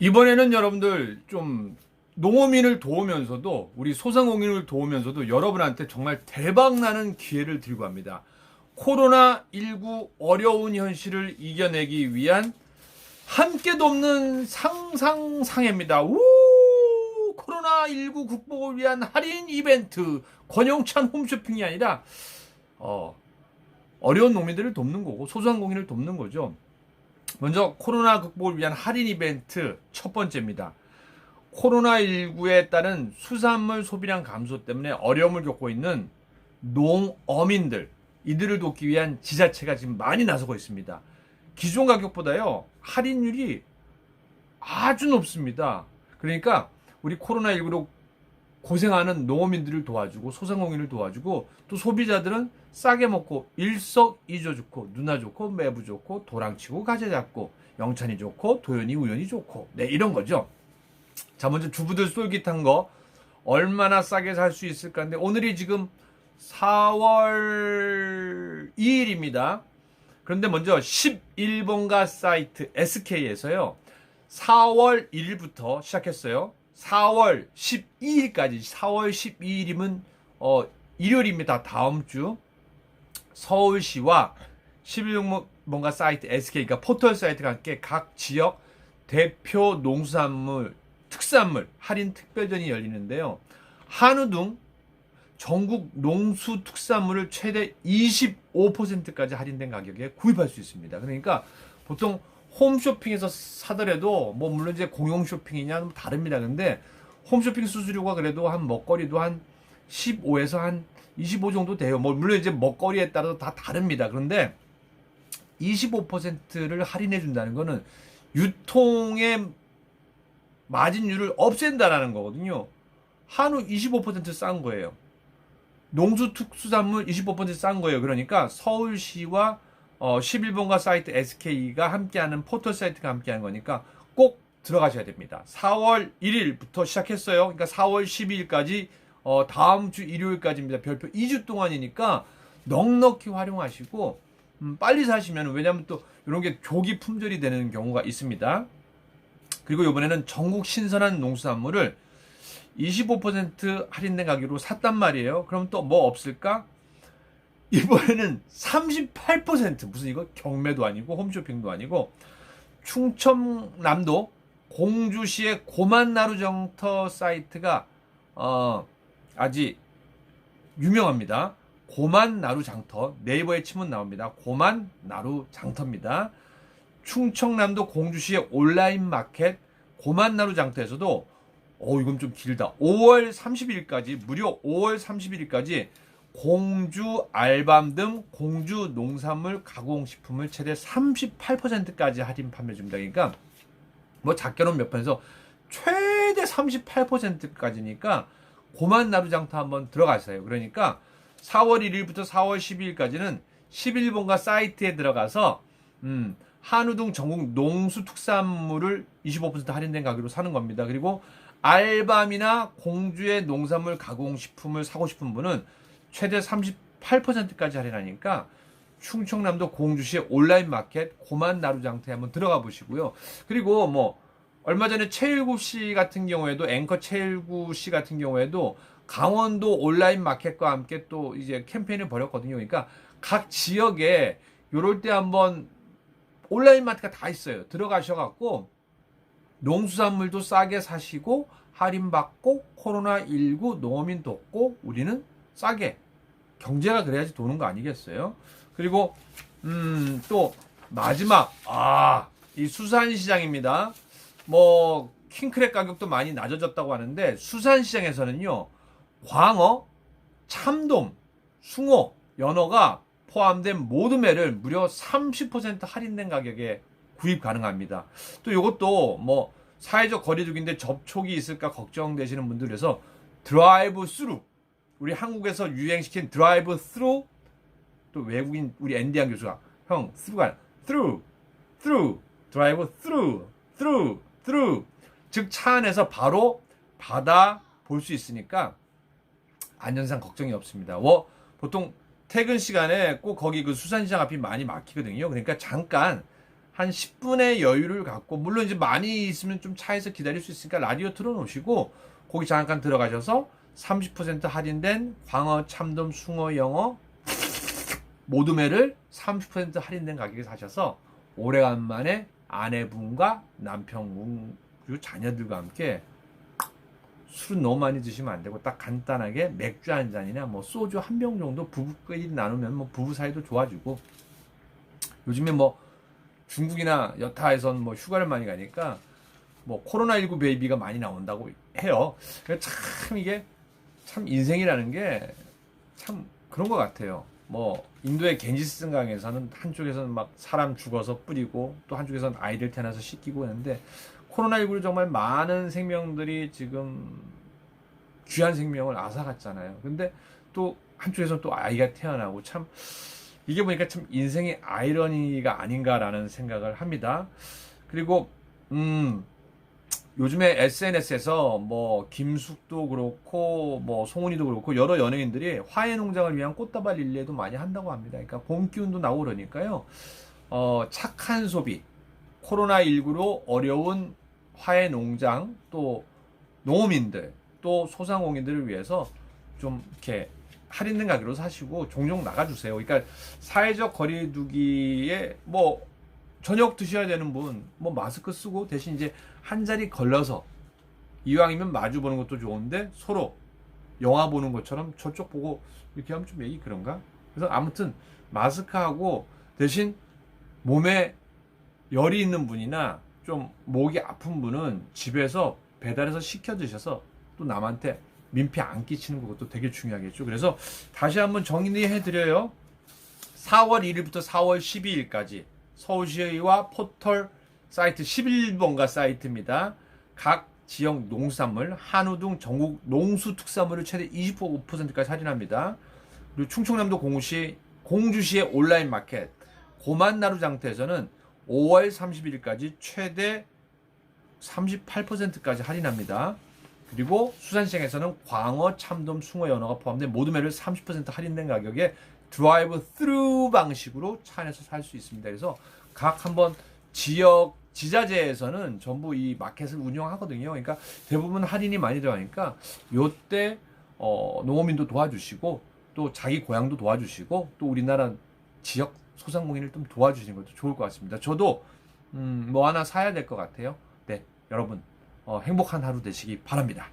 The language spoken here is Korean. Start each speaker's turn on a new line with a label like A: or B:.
A: 이번에는 여러분들 좀 농어민을 도우면서도 우리 소상공인을 도우면서도 여러분한테 정말 대박나는 기회를 들고 합니다. 코로나19 어려운 현실을 이겨내기 위한 함께 돕는 상상상해입니다. 우! 코로나19 극복을 위한 할인 이벤트 권영찬 홈쇼핑이 아니라 어려운 농민들을 돕는 거고 소상공인을 돕는 거죠. 먼저 코로나 극복을 위한 할인 이벤트 첫 번째입니다. 코로나19에 따른 수산물 소비량 감소 때문에 어려움을 겪고 있는 농어민들, 이들을 돕기 위한 지자체가 지금 많이 나서고 있습니다. 기존 가격보다요, 할인율이 아주 높습니다. 그러니까 우리 코로나19로 고생하는 농어민들을 도와주고 소상공인을 도와주고 또 소비자들은 싸게 먹고 일석이조 좋고 누나 좋고 매부 좋고 도랑치고 가재 잡고 영찬이 좋고 도연이 우연이 좋고 네 이런 거죠. 자, 먼저 주부들 쫄깃한 거 얼마나 싸게 살 수 있을까 하는데 오늘이 지금 4월 2일입니다. 그런데 먼저 11번가 사이트 SK에서요 4월 1일부터 시작했어요. 4월 12일까지 4월 12일이면 일요일입니다. 다음 주 서울시와 11번가 사이트 SK가 포털 사이트가 함께 각 지역 대표 농수산물 특산물 할인 특별전이 열리는데요. 한우 등 전국 농수 특산물을 최대 25%까지 할인된 가격에 구입할 수 있습니다. 그러니까 보통 홈쇼핑에서 사더라도 뭐 물론 이제 공용 쇼핑이냐 다릅니다. 근데 홈쇼핑 수수료가 그래도 한 먹거리도 한 15에서 한 25 정도 돼요. 뭐 물론 이제 먹거리에 따라서 다 다릅니다. 그런데 25%를 할인해 준다는 거는 유통의 마진율을 없앤다라는 거거든요. 한우 25%싼 거예요. 농수특수산물 25%싼 거예요. 그러니까 서울시와 11번가 사이트 SK가 함께하는 포털 사이트가 함께하는 거니까 꼭 들어가셔야 됩니다. 4월 1일부터 시작했어요. 그러니까 4월 12일까지 다음 주 일요일까지입니다. 별표 2주 동안이니까 넉넉히 활용하시고 빨리 사시면 왜냐하면 또 이런 게 조기 품절이 되는 경우가 있습니다. 그리고 이번에는 전국 신선한 농수산물을 25% 할인된 가격으로 샀단 말이에요. 그럼 또 뭐 없을까? 이번에는 38% 무슨 이거 경매도 아니고 홈쇼핑도 아니고 충청남도 공주시의 고만나루장터 사이트가 아주 유명합니다. 고만나루장터 네이버에 치면 나옵니다. 고만나루장터입니다. 충청남도 공주시의 온라인 마켓 고만나루장터에서도 이건 좀 길다. 5월 30일까지 무려 5월 31일까지 공주 알밤 등 공주 농산물 가공식품을 최대 38%까지 할인 판매 중입니다. 그러니까 뭐 작게는 몇 편에서 최대 38%까지니까 고만나루장터 한번 들어가세요. 그러니까 4월 1일부터 4월 12일까지는 11번가 사이트에 들어가서 한우 등 전국 농수특산물을 25% 할인된 가격으로 사는 겁니다. 그리고 알밤이나 공주의 농산물 가공식품을 사고 싶은 분은 최대 38%까지 할인하니까 충청남도 공주시의 온라인 마켓 고만나루장터에 한번 들어가 보시고요. 그리고 뭐 얼마 전에 최일구 씨 같은 경우에도 앵커 최일구 씨 같은 경우에도 강원도 온라인 마켓과 함께 또 이제 캠페인을 벌였거든요. 그러니까 각 지역에 요럴 때 한번 온라인 마트가 다 있어요. 들어가셔갖고 농수산물도 싸게 사시고 할인받고 코로나19 농어민 돕고 우리는 싸게 경제가 그래야지 도는 거 아니겠어요? 그리고 또 마지막 이 수산시장입니다. 뭐 킹크랩 가격도 많이 낮아졌다고 하는데 수산시장에서는요 광어, 참돔, 숭어, 연어가 포함된 모든 회를 무려 30% 할인된 가격에 구입 가능합니다. 또 이것도 뭐 사회적 거리두기인데 접촉이 있을까 걱정되시는 분들에서 드라이브 스루 우리 한국에서 유행시킨 드라이브 스루 또 외국인 우리 앤디안 교수가 형 스루가 아니라 through 드라이브 through 즉 차 안에서 바로 받아 볼 수 있으니까 안전상 걱정이 없습니다. 보통 퇴근 시간에 꼭 거기 그 수산시장 앞이 많이 막히거든요. 그러니까 잠깐 한 10분의 여유를 갖고, 물론 이제 많이 있으면 좀 차에서 기다릴 수 있으니까 라디오 틀어놓으시고 거기 잠깐 들어가셔서 30% 할인된 광어, 참돔, 숭어, 영어 모둠회를 30% 할인된 가격에 사셔서 오래간만에 아내분과 남편분 그리고 자녀들과 함께, 술은 너무 많이 드시면 안 되고 딱 간단하게 맥주 한 잔이나 뭐 소주 한 병 정도 부부끼리 나누면 뭐 부부 사이도 좋아지고, 요즘에 뭐 중국이나 여타에선 뭐 휴가를 많이 가니까 뭐 코로나19 베이비가 많이 나온다고 해요. 참 이게 참 인생이라는 게 참 그런 것 같아요. 뭐 인도의 겐지스 강에서는 한쪽에서는 막 사람 죽어서 뿌리고 또 한쪽에서는 아이들 태어나서 씻기고 했는데, 코로나19로 정말 많은 생명들이 지금 귀한 생명을 앗아갔잖아요. 근데 또 한쪽에서는 또 아이가 태어나고, 참 이게 보니까 참 인생의 아이러니가 아닌가라는 생각을 합니다. 그리고 요즘에 SNS에서 뭐 김숙도 그렇고 뭐 송은이도 그렇고 여러 연예인들이 화훼 농장을 위한 꽃다발 릴레이도 많이 한다고 합니다. 그러니까 봄 기운도 나오고 그러니까요. 착한 소비, 코로나19로 어려운 화훼 농장, 또 농민들, 또 소상공인들을 위해서 좀 이렇게 할인된 가격으로 사시고 종종 나가주세요. 그러니까 사회적 거리두기에 뭐 저녁 드셔야 되는 분 뭐 마스크 쓰고 대신 이제 한 자리 걸러서, 이왕이면 마주 보는 것도 좋은데 서로 영화 보는 것처럼 저쪽 보고 이렇게 하면 좀 얘기 그런가? 그래서 아무튼 마스크하고, 대신 몸에 열이 있는 분이나 좀 목이 아픈 분은 집에서 배달해서 시켜 드셔서 또 남한테 민폐 안 끼치는 것도 되게 중요하겠죠. 그래서 다시 한번 정리해 드려요. 4월 1일부터 4월 12일까지 서울시와 포털 사이트 11번가 사이트입니다. 각 지역 농수산물, 한우 등 전국 농수특산물을 최대 25%까지 할인합니다. 그리고 충청남도 공주시의 온라인 마켓 고만나루장터에서는 5월 30일까지 최대 38%까지 할인합니다. 그리고 수산시장에서는 광어, 참돔, 숭어, 연어가 포함된 모든 회를 30% 할인된 가격에 드라이브 스루 방식으로 차 안에서 살 수 있습니다. 그래서 각 한번 지역 지자체에서는 전부 이 마켓을 운영하거든요. 그러니까 대부분 할인이 많이 들어가니까 요때 농어민도 도와주시고 또 자기 고향도 도와주시고 또 우리나라 지역 소상공인을 좀 도와주시는 것도 좋을 것 같습니다. 저도 뭐 하나 사야 될 것 같아요. 네, 여러분 행복한 하루 되시기 바랍니다.